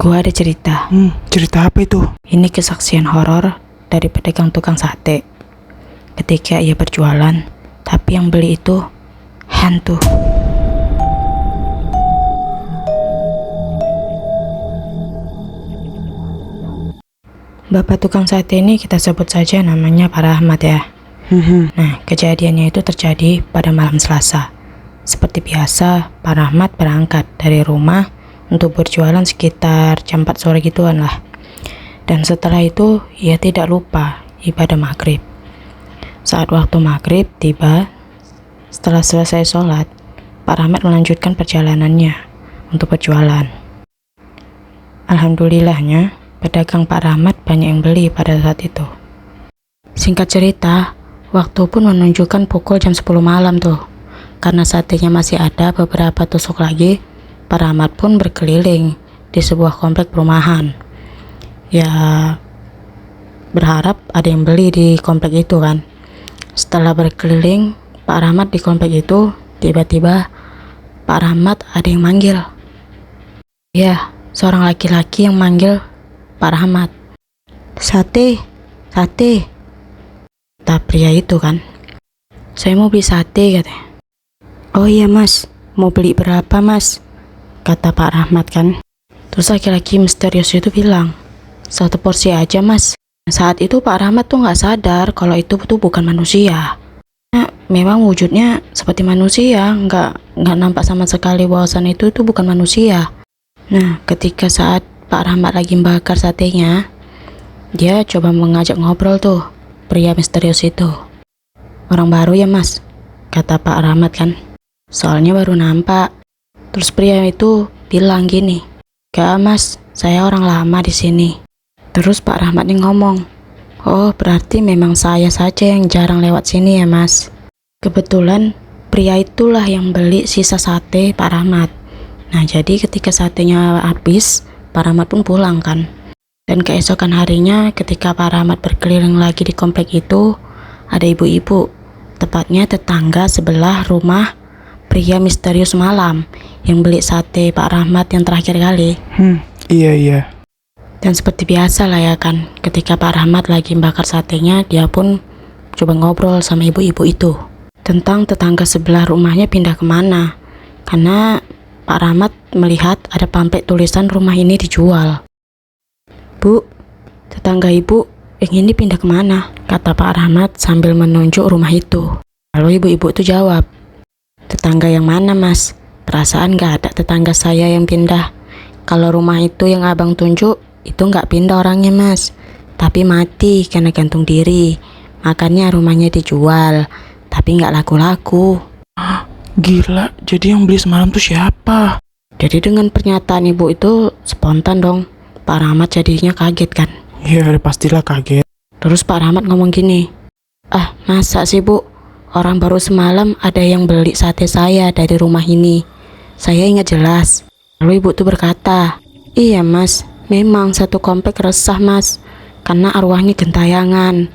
Gua ada cerita. Cerita apa itu? Ini kesaksian horor dari pedagang tukang sate. Ketika ia berjualan, tapi yang beli itu hantu. Bapak tukang sate ini kita sebut saja namanya Pak Rahmat ya. Nah, kejadiannya itu terjadi pada malam Selasa. Seperti biasa, Pak Rahmat berangkat dari rumah untuk berjualan sekitar jam 4 sore gituan lah. Dan setelah itu, ia tidak lupa ibadah maghrib. Saat waktu maghrib tiba, setelah selesai sholat, Pak Rahmat melanjutkan perjalanannya untuk berjualan. Alhamdulillahnya, pedagang Pak Rahmat banyak yang beli pada saat itu. Singkat cerita, waktu pun menunjukkan pukul jam 10 malam tuh. Karena satenya masih ada beberapa tusuk lagi, Pak Rahmat pun berkeliling di sebuah komplek perumahan. Ya, berharap ada yang beli di komplek itu kan. Setelah berkeliling Pak Rahmat di komplek itu, tiba-tiba Pak Rahmat ada yang manggil. Ya, seorang laki-laki yang manggil Pak Rahmat. Sate, sate. Kata pria itu kan. Saya mau beli sate katanya. Oh iya mas, mau beli berapa mas? Kata Pak Rahmat kan. Terus laki-laki misterius itu bilang, 1 porsi aja mas. Saat itu Pak Rahmat tuh gak sadar kalau itu tuh bukan manusia. Nah, memang wujudnya seperti manusia, nggak nampak sama sekali bahwasan itu tuh bukan manusia. Nah, ketika saat Pak Rahmat lagi membakar satenya, dia coba mengajak ngobrol tuh pria misterius itu. Orang baru ya mas, kata Pak Rahmat kan. Soalnya baru nampak. Terus pria itu bilang gini, gak mas, saya orang lama di sini. Terus Pak Rahmat nih ngomong, oh berarti memang saya saja yang jarang lewat sini ya mas. Kebetulan pria itulah yang beli sisa sate Pak Rahmat. Nah jadi ketika satenya habis, Pak Rahmat pun pulang kan. Dan keesokan harinya ketika Pak Rahmat berkeliling lagi di komplek itu, ada ibu-ibu, tepatnya tetangga sebelah rumah pria misterius malam yang beli sate Pak Rahmat yang terakhir kali. Iya. Dan seperti biasa lah ya kan, ketika Pak Rahmat lagi bakar satenya, dia pun coba ngobrol sama ibu-ibu itu tentang tetangga sebelah rumahnya pindah kemana. Karena Pak Rahmat melihat ada pamflet tulisan rumah ini dijual. Bu, tetangga ibu yang ini pindah kemana? Kata Pak Rahmat sambil menunjuk rumah itu. Lalu ibu-ibu itu jawab, tetangga yang mana mas? Perasaan gak ada tetangga saya yang pindah. Kalau rumah itu yang abang tunjuk, itu gak pindah orangnya mas, tapi mati karena gantung diri. Makanya rumahnya dijual, tapi gak laku-laku. Gila, jadi yang beli semalam tuh siapa? Jadi dengan pernyataan ibu itu spontan dong, Pak Rahmat jadinya kaget kan. Ya pastilah kaget. Terus Pak Rahmat ngomong gini, ah masa sih bu, orang baru semalam ada yang beli sate saya dari rumah ini. Saya ingat jelas. Lalu ibu tuh berkata, iya mas, memang satu komplek resah mas, karena arwahnya gentayangan.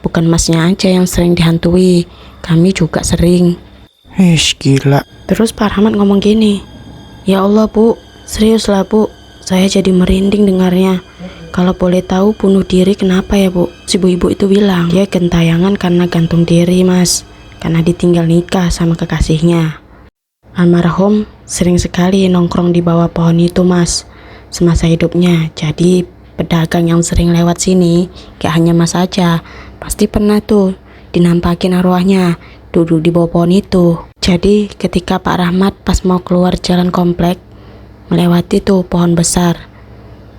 Bukan masnya aja yang sering dihantui, kami juga sering. Gila. Terus Pak Rahmat ngomong gini, ya Allah bu, serius lah bu, saya jadi merinding dengarnya. Kalau boleh tahu bunuh diri kenapa ya bu? Si ibu-ibu itu bilang, dia gentayangan karena gantung diri mas, karena ditinggal nikah sama kekasihnya. Almarhum sering sekali nongkrong di bawah pohon itu mas, semasa hidupnya. Jadi pedagang yang sering lewat sini, gak hanya mas saja, pasti pernah tuh dinampakin arwahnya duduk di bawah pohon itu. Jadi ketika Pak Rahmat pas mau keluar jalan komplek, melewati tuh pohon besar.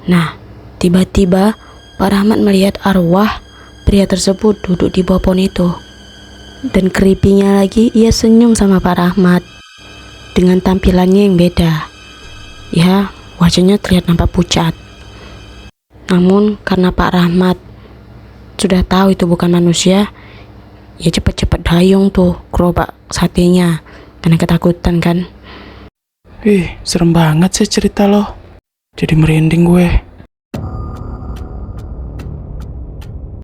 Nah, tiba-tiba Pak Rahmat melihat arwah pria tersebut duduk di bawah pohon itu. Dan creepy-nya lagi, ia senyum sama Pak Rahmat dengan tampilannya yang beda. Ya, wajahnya terlihat nampak pucat. Namun karena Pak Rahmat sudah tahu itu bukan manusia, ya cepet-cepet dayung tuh gerobak satenya karena ketakutan kan. Serem banget sih cerita lo. Jadi merinding gue.